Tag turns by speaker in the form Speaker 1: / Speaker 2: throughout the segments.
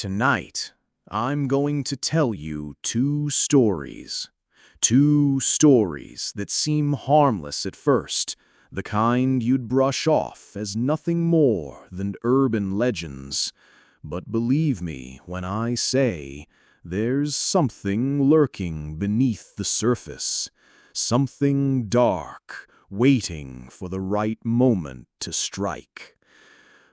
Speaker 1: Tonight, I'm going to tell you two stories. Two stories that seem harmless at first, the kind you'd brush off as nothing more than urban legends. But believe me when I say, there's something lurking beneath the surface. Something dark, waiting for the right moment to strike.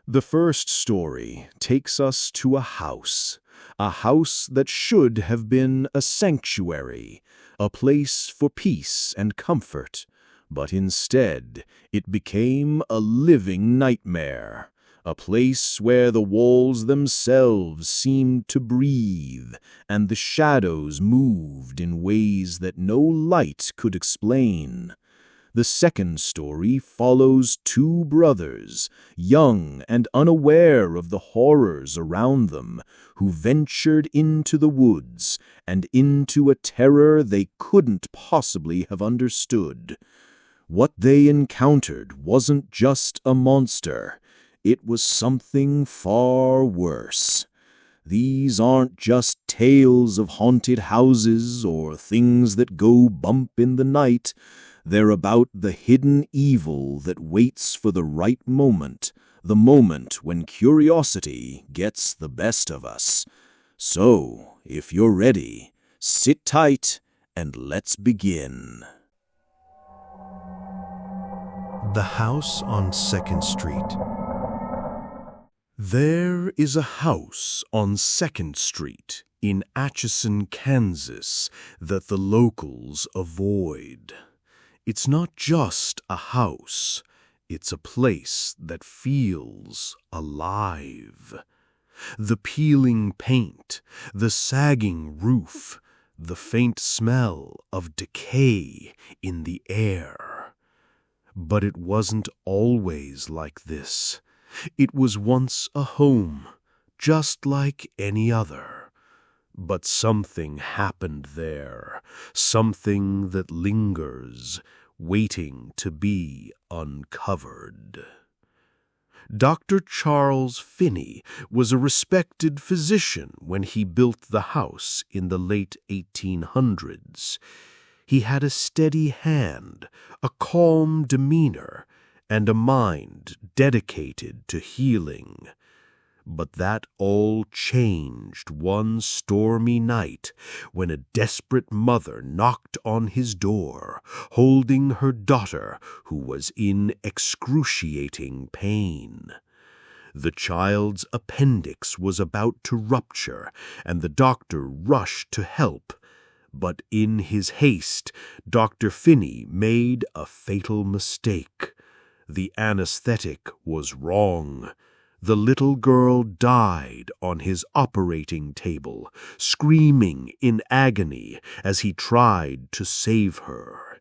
Speaker 1: The first story takes us to a house that should have been a sanctuary, a place for peace and comfort, but instead it became a living nightmare, a place where the walls themselves seemed to breathe and the shadows moved in ways that no light could explain. The second story follows two brothers, young and unaware of the horrors around them, who ventured into the woods and into a terror they couldn't possibly have understood. What they encountered wasn't just a monster, it was something far worse. These aren't just tales of haunted houses or things that go bump in the night. They're about the hidden evil that waits for the right moment, the moment when curiosity gets the best of us. So, if you're ready, sit tight and let's begin.
Speaker 2: The House on 2nd Street.
Speaker 3: There is a house on 2nd Street in Atchison, Kansas, that the locals avoid. It's not just a house, it's a place that feels alive. The peeling paint, the sagging roof, the faint smell of decay in the air. But it wasn't always like this. It was once a home, just like any other. But something happened there, something that lingers, waiting to be uncovered. Dr. Charles Finney was a respected physician when he built the house in the late 1800s. He had a steady hand, a calm demeanor, and a mind dedicated to healing. But that all changed one stormy night when a desperate mother knocked on his door, holding her daughter who was in excruciating pain. The child's appendix was about to rupture, and the doctor rushed to help. But in his haste, Dr. Finney made a fatal mistake. The anesthetic was wrong. The little girl died on his operating table, screaming in agony as he tried to save her.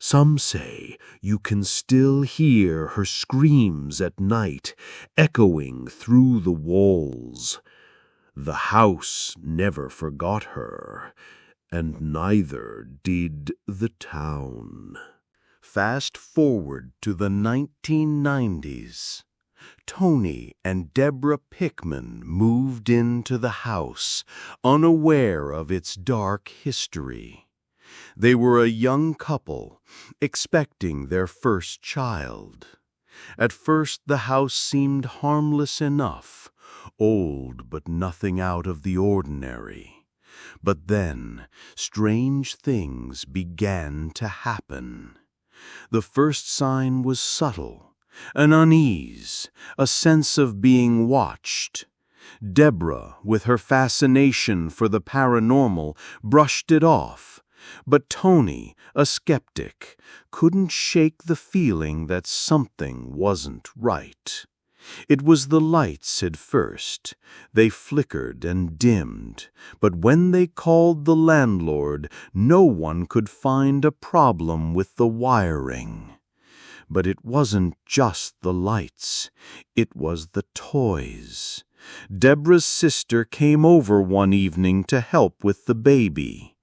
Speaker 3: Some say you can still hear her screams at night, echoing through the walls. The house never forgot her, and neither did the town. Fast forward to the 1990s. Tony and Deborah Pickman moved into the house, unaware of its dark history. They were a young couple, expecting their first child. At first the house seemed harmless enough, old but nothing out of the ordinary. But then, strange things began to happen. The first sign was subtle. An unease, a sense of being watched. Deborah, with her fascination for the paranormal, brushed it off. But Tony, a skeptic, couldn't shake the feeling that something wasn't right. It was the lights at first. They flickered and dimmed, but when they called the landlord, no one could find a problem with the wiring. But it wasn't just the lights, it was the toys. Deborah's sister came over one evening to help with the baby.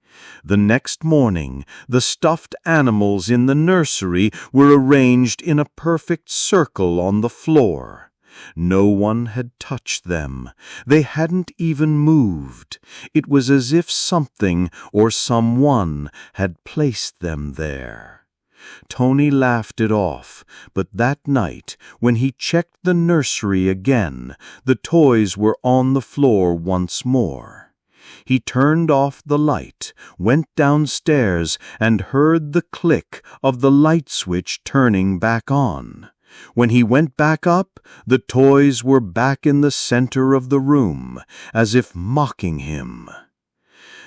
Speaker 3: The next morning, the stuffed animals in the nursery were arranged in a perfect circle on the floor. No one had touched them. They hadn't even moved. It was as if something or someone had placed them there. Tony laughed it off, but that night, when he checked the nursery again, the toys were on the floor once more. He turned off the light, went downstairs, and heard the click of the light switch turning back on. When he went back up, the toys were back in the center of the room, as if mocking him.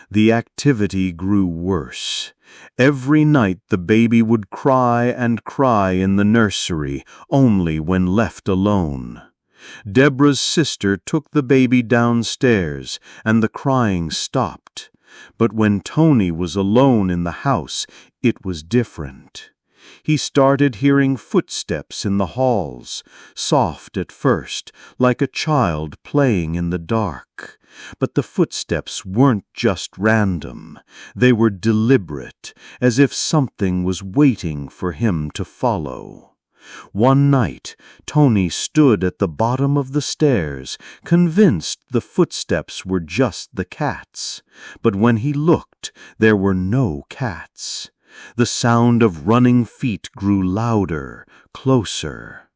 Speaker 3: The activity grew worse. Every night the baby would cry and cry in the nursery, only when left alone. Deborah's sister took the baby downstairs, and the crying stopped. But when Tony was alone in the house, it was different. He started hearing footsteps in the halls, soft at first, like a child playing in the dark. But the footsteps weren't just random. They were deliberate, as if something was waiting for him to follow. One night, Tony stood at the bottom of the stairs, convinced the footsteps were just the cats. But when he looked, there were no cats. The sound of running feet grew louder, closer.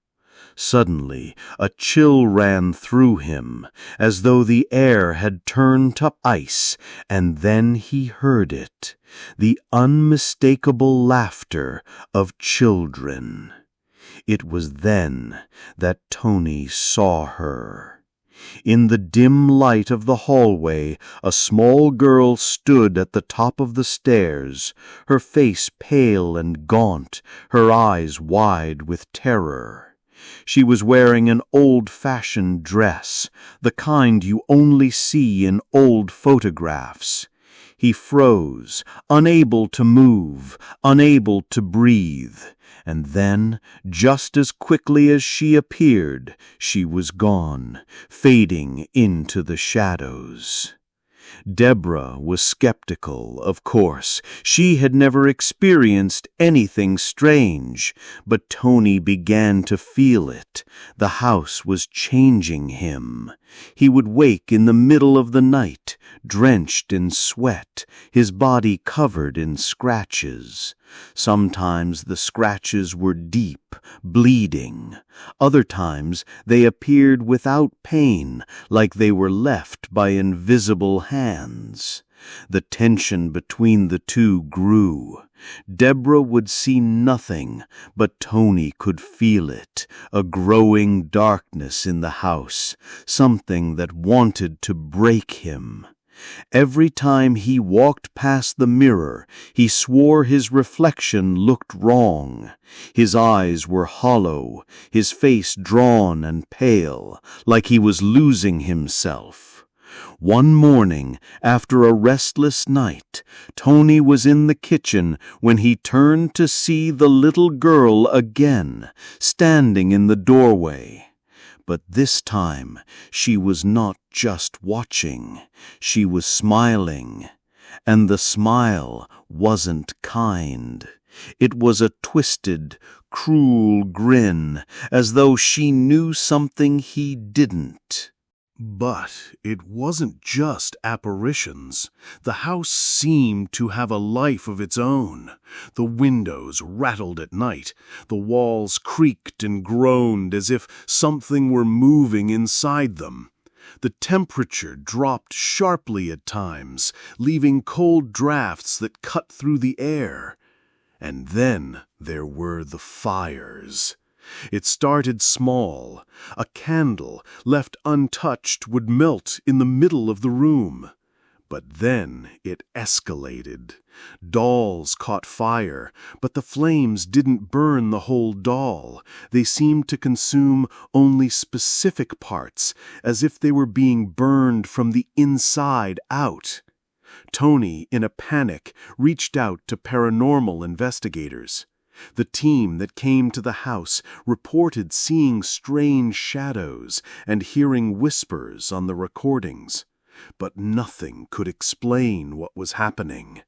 Speaker 3: Suddenly, a chill ran through him, as though the air had turned to ice, and then he heard it, the unmistakable laughter of children. It was then that Tony saw her. In the dim light of the hallway, a small girl stood at the top of the stairs, her face pale and gaunt, her eyes wide with terror. She was wearing an old-fashioned dress, the kind you only see in old photographs. He froze, unable to move, unable to breathe. And then, just as quickly as she appeared, she was gone, fading into the shadows. Deborah was skeptical, of course. She had never experienced anything strange, but Tony began to feel it. The house was changing him. He would wake in the middle of the night, drenched in sweat, his body covered in scratches. Sometimes the scratches were deep, bleeding. Other times they appeared without pain, like they were left by invisible hands. The tension between the two grew. Deborah would see nothing, but Tony could feel it, a growing darkness in the house, something that wanted to break him. Every time he walked past the mirror, he swore his reflection looked wrong. His eyes were hollow, his face drawn and pale, like he was losing himself. One morning, after a restless night, Tony was in the kitchen when he turned to see the little girl again, standing in the doorway. But this time, she was not just watching, she was smiling. And the smile wasn't kind. It was a twisted, cruel grin, as though she knew something he didn't.
Speaker 1: But it wasn't just apparitions. The house seemed to have a life of its own. The windows rattled at night. The walls creaked and groaned as if something were moving inside them. The temperature dropped sharply at times, leaving cold drafts that cut through the air. And then there were the fires. It started small. A candle, left untouched, would melt in the middle of the room. But then it escalated. Dolls caught fire, but the flames didn't burn the whole doll. They seemed to consume only specific parts, as if they were being burned from the inside out. Tony, in a panic, reached out to paranormal investigators. The team that came to the house reported seeing strange shadows and hearing whispers on the recordings. But nothing could explain what was happening.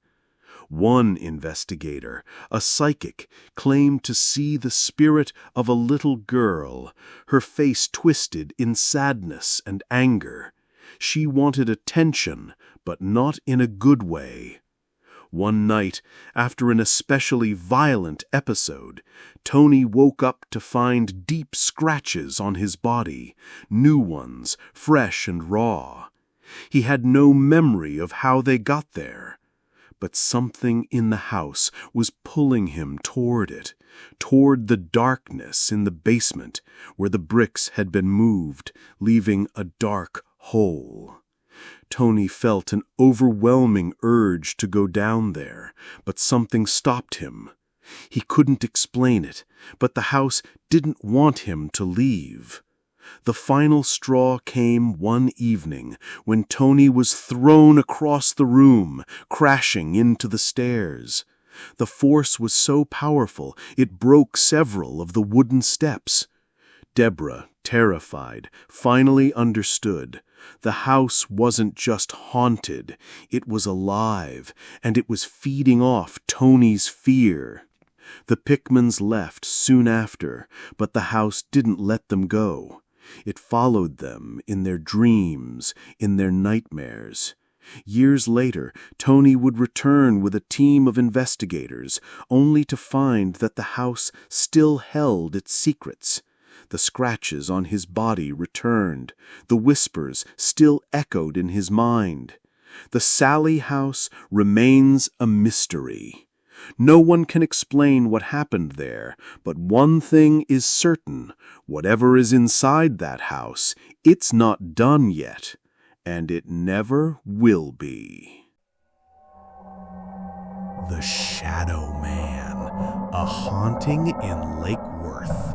Speaker 3: One investigator, a psychic, claimed to see the spirit of a little girl, her face twisted in sadness and anger. She wanted attention, but not in a good way. One night, after an especially violent episode, Tony woke up to find deep scratches on his body, new ones, fresh and raw. He had no memory of how they got there, but something in the house was pulling him toward it, toward the darkness in the basement where the bricks had been moved, leaving a dark hole. Tony felt an overwhelming urge to go down there, but something stopped him. He couldn't explain it, but the house didn't want him to leave. The final straw came one evening when Tony was thrown across the room, crashing into the stairs. The force was so powerful it broke several of the wooden steps. Deborah, terrified, finally understood. The house wasn't just haunted, it was alive, and it was feeding off Tony's fear. The Pickmans left soon after, but the house didn't let them go. It followed them in their dreams, in their nightmares. Years later, Tony would return with a team of investigators, only to find that the house still held its secrets. The scratches on his body returned. The whispers still echoed in his mind. The Sally house remains a mystery. No one can explain what happened there, but one thing is certain. Whatever is inside that house, it's not done yet, and it never will be.
Speaker 2: The Shadow Man, a haunting in Lake Worth.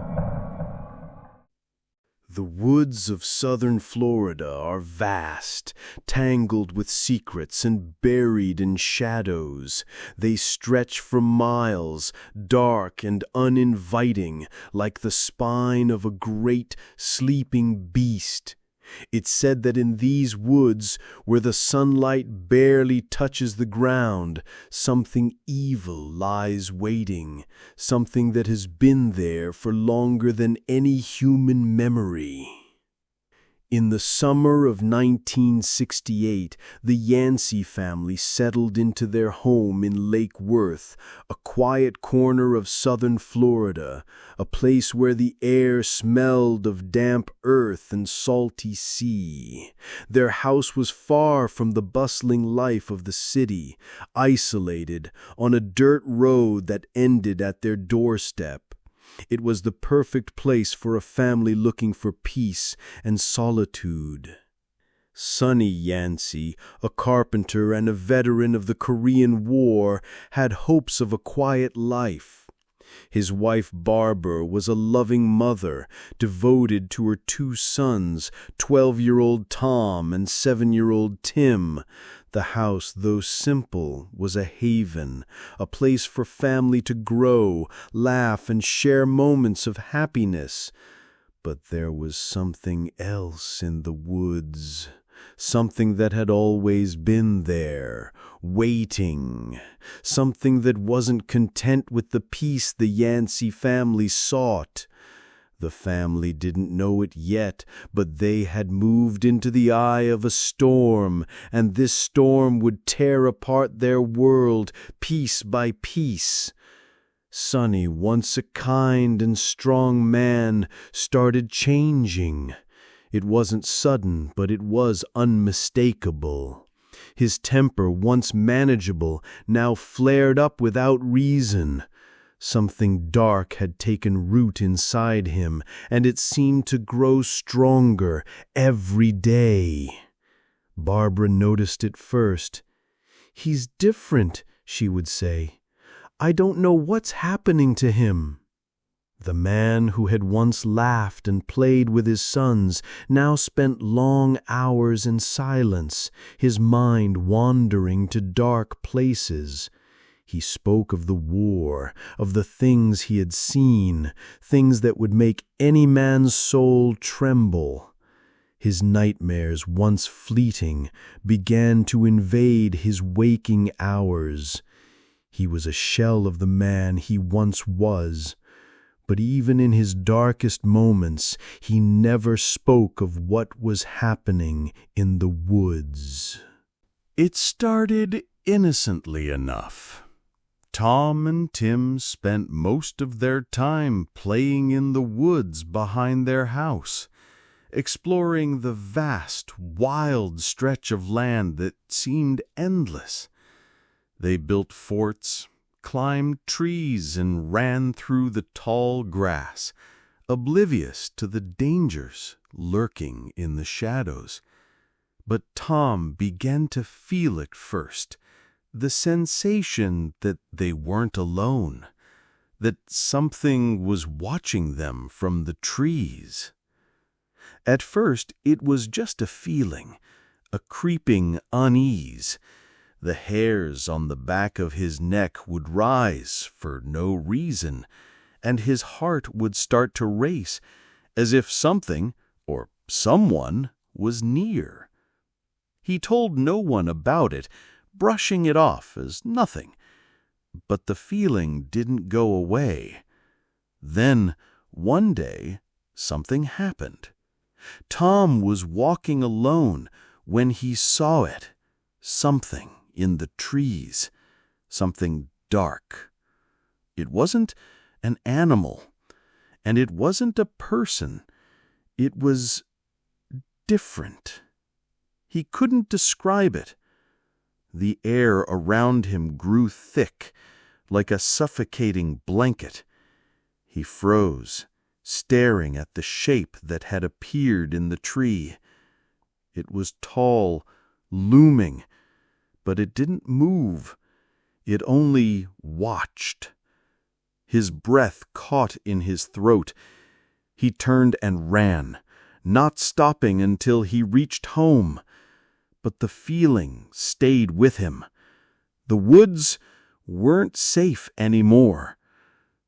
Speaker 3: The woods of southern Florida are vast, tangled with secrets and buried in shadows. They stretch for miles, dark and uninviting, like the spine of a great, sleeping beast. It's said that in these woods, where the sunlight barely touches the ground, something evil lies waiting, something that has been there for longer than any human memory. In the summer of 1968, the Yancey family settled into their home in Lake Worth, a quiet corner of southern Florida, a place where the air smelled of damp earth and salty sea. Their house was far from the bustling life of the city, isolated on a dirt road that ended at their doorstep. It was the perfect place for a family looking for peace and solitude. Sonny Yancey, a carpenter and a veteran of the Korean War, had hopes of a quiet life. His wife Barbara was a loving mother, devoted to her two sons, 12-year-old Tom and 7-year-old Tim. The house, though simple, was a haven, a place for family to grow, laugh, and share moments of happiness. But there was something else in the woods, something that had always been there, waiting, something that wasn't content with the peace the Yancey family sought. The family didn't know it yet, but they had moved into the eye of a storm, and this storm would tear apart their world piece by piece. Sonny, once a kind and strong man, started changing. It wasn't sudden, but it was unmistakable. His temper, once manageable, now flared up without reason. Something dark had taken root inside him, and it seemed to grow stronger every day. Barbara noticed it first. "He's different," she would say. "I don't know what's happening to him." The man who had once laughed and played with his sons now spent long hours in silence, his mind wandering to dark places. He spoke of the war, of the things he had seen, things that would make any man's soul tremble. His nightmares, once fleeting, began to invade his waking hours. He was a shell of the man he once was, but even in his darkest moments, he never spoke of what was happening in the woods. It started innocently enough. Tom and Tim spent most of their time playing in the woods behind their house, exploring the vast, wild stretch of land that seemed endless. They built forts, climbed trees, and ran through the tall grass, oblivious to the dangers lurking in the shadows. But Tom began to feel it first, the sensation that they weren't alone, that something was watching them from the trees. At first, it was just a feeling, a creeping unease. The hairs on the back of his neck would rise for no reason, and his heart would start to race, as if something or someone was near. He told no one about it, brushing it off as nothing. But the feeling didn't go away. Then, one day, something happened. Tom was walking alone when he saw it. Something in the trees. Something dark. It wasn't an animal, and it wasn't a person. It was different. He couldn't describe it. The air around him grew thick, like a suffocating blanket. He froze, staring at the shape that had appeared in the tree. It was tall, looming, but it didn't move. It only watched. His breath caught in his throat. He turned and ran, not stopping until he reached home. But the feeling stayed with him. The woods weren't safe anymore.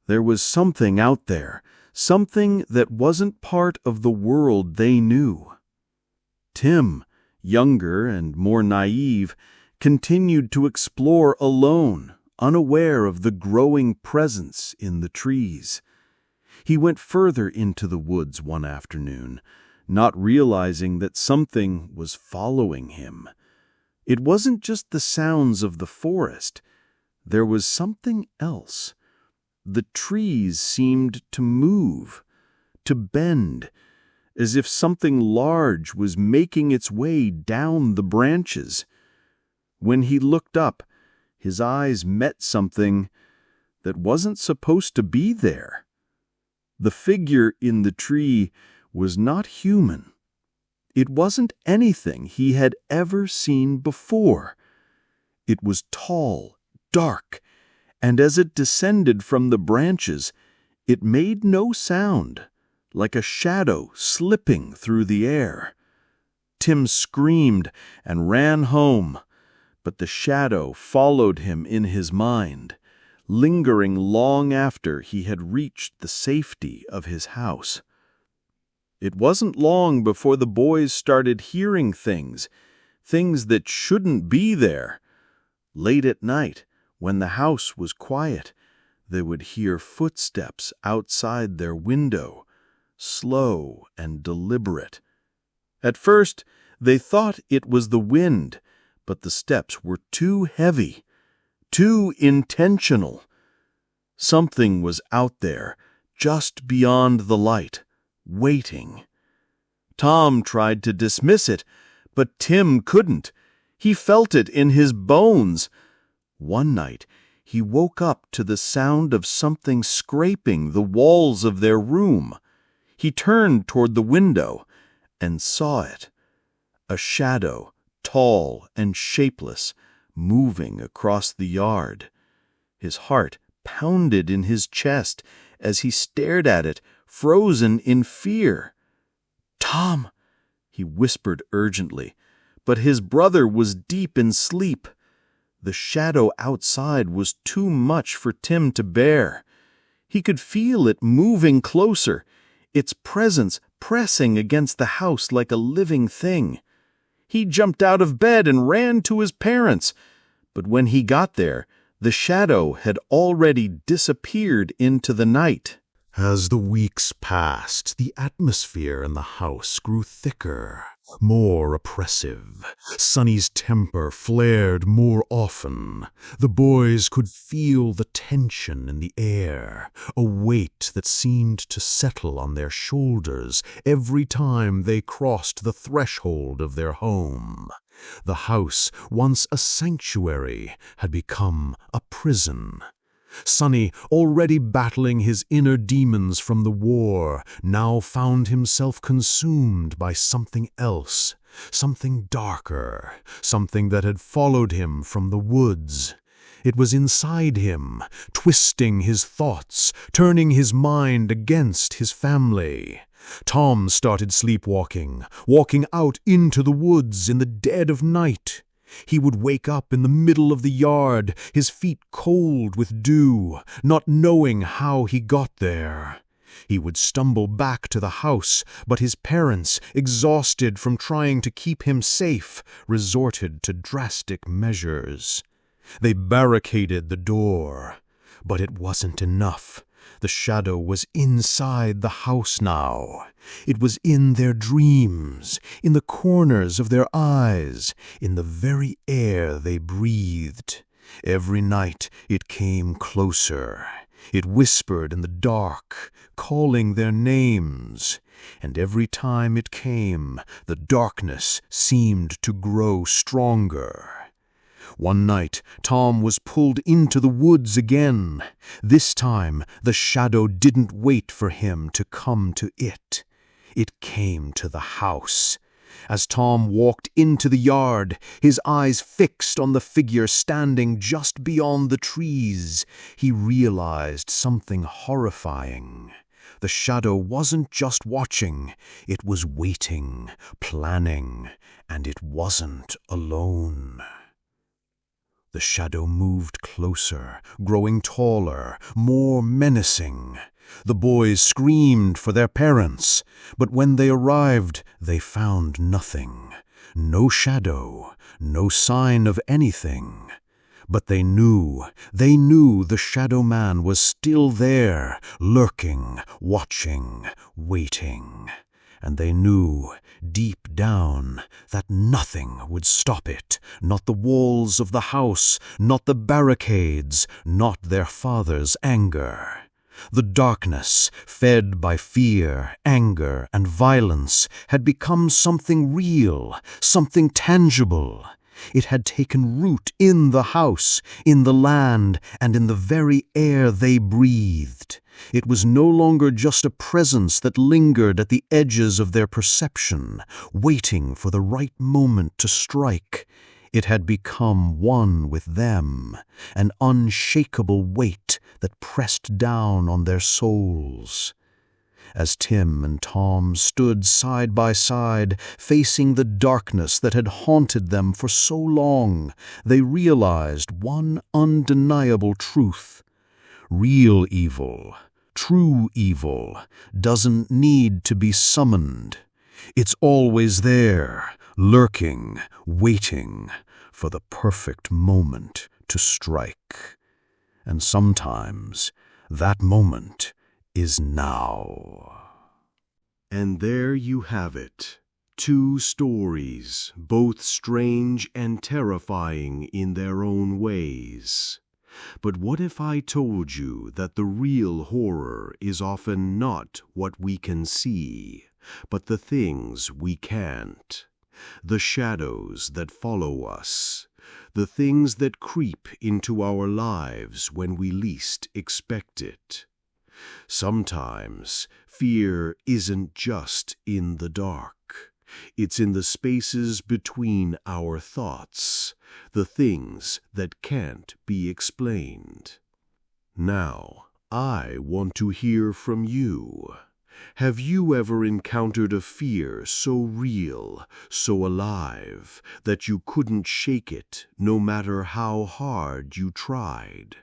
Speaker 3: There was something out there, something that wasn't part of the world they knew. Tim, younger and more naive, continued to explore alone, unaware of the growing presence in the trees. He went further into the woods one afternoon, not realizing that something was following him. It wasn't just the sounds of the forest. There was something else. The trees seemed to move, to bend, as if something large was making its way down the branches. When he looked up, his eyes met something that wasn't supposed to be there. The figure in the tree was not human. It wasn't anything he had ever seen before. It was tall, dark, and as it descended from the branches, it made no sound, like a shadow slipping through the air. Tim screamed and ran home, but the shadow followed him in his mind, lingering long after he had reached the safety of his house. It wasn't long before the boys started hearing things that shouldn't be there. Late at night, when the house was quiet, they would hear footsteps outside their window, slow and deliberate. At first, they thought it was the wind, but the steps were too heavy, too intentional. Something was out there, just beyond the light, waiting. Tom tried to dismiss it, but Tim couldn't. He felt it in his bones. One night, he woke up to the sound of something scraping the walls of their room. He turned toward the window and saw it. A shadow, tall and shapeless, moving across the yard. His heart pounded in his chest as he stared at it, frozen in fear. "Tom," he whispered urgently, but his brother was deep in sleep. The shadow outside was too much for Tim to bear. He could feel it moving closer, its presence pressing against the house like a living thing. He jumped out of bed and ran to his parents, but when he got there, The shadow had already disappeared into the night.
Speaker 2: As the weeks passed, the atmosphere in the house grew thicker, more oppressive. Sonny's temper flared more often. The boys could feel the tension in the air, a weight that seemed to settle on their shoulders every time they crossed the threshold of their home. The house, once a sanctuary, had become a prison. Sonny, already battling his inner demons from the war, now found himself consumed by something else, something darker, something that had followed him from the woods. It was inside him, twisting his thoughts, turning his mind against his family. Tom started sleepwalking, walking out into the woods in the dead of night. He would wake up in the middle of the yard, his feet cold with dew, not knowing how he got there. He would stumble back to the house, but his parents, exhausted from trying to keep him safe, resorted to drastic measures. They barricaded the door, but it wasn't enough. The shadow was inside the house now. It was in their dreams, in the corners of their eyes, in the very air they breathed. Every night it came closer. It whispered in the dark, calling their names. And every time it came, the darkness seemed to grow stronger. One night, Tom was pulled into the woods again. This time, the shadow didn't wait for him to come to it. It came to the house. As Tom walked into the yard, his eyes fixed on the figure standing just beyond the trees, he realized something horrifying. The shadow wasn't just watching, it was waiting, planning, and it wasn't alone. The shadow moved closer, growing taller, more menacing. The boys screamed for their parents, but when they arrived, they found nothing. No shadow, no sign of anything. But they knew the Shadow Man was still there, lurking, watching, waiting. And they knew, deep down, that nothing would stop it, not the walls of the house, not the barricades, not their father's anger. The darkness, fed by fear, anger, and violence, had become something real, something tangible. It had taken root in the house, in the land, and in the very air they breathed. It was no longer just a presence that lingered at the edges of their perception, waiting for the right moment to strike. It had become one with them, an unshakable weight that pressed down on their souls. As Tim and Tom stood side by side, facing the darkness that had haunted them for so long, they realized one undeniable truth. Real evil, true evil, doesn't need to be summoned. It's always there, lurking, waiting for the perfect moment to strike. And sometimes that moment is now.
Speaker 3: And there you have it. 2 stories, both strange and terrifying in their own ways. But what if I told you that the real horror is often not what we can see, but the things we can't? The shadows that follow us, the things that creep into our lives when we least expect it. Sometimes fear isn't just in the dark. It's in the spaces between our thoughts, the things that can't be explained. Now, I want to hear from you. Have you ever encountered a fear so real, so alive, that you couldn't shake it no matter how hard you tried?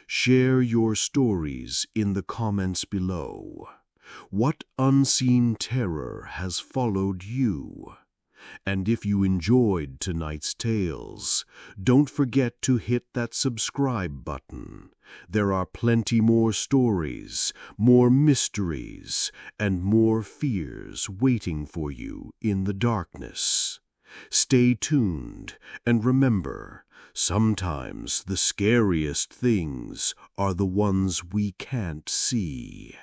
Speaker 3: Share your stories in the comments below. What unseen terror has followed you? And if you enjoyed tonight's tales, don't forget to hit that subscribe button. There are plenty more stories, more mysteries, and more fears waiting for you in the darkness. Stay tuned, and remember, sometimes the scariest things are the ones we can't see.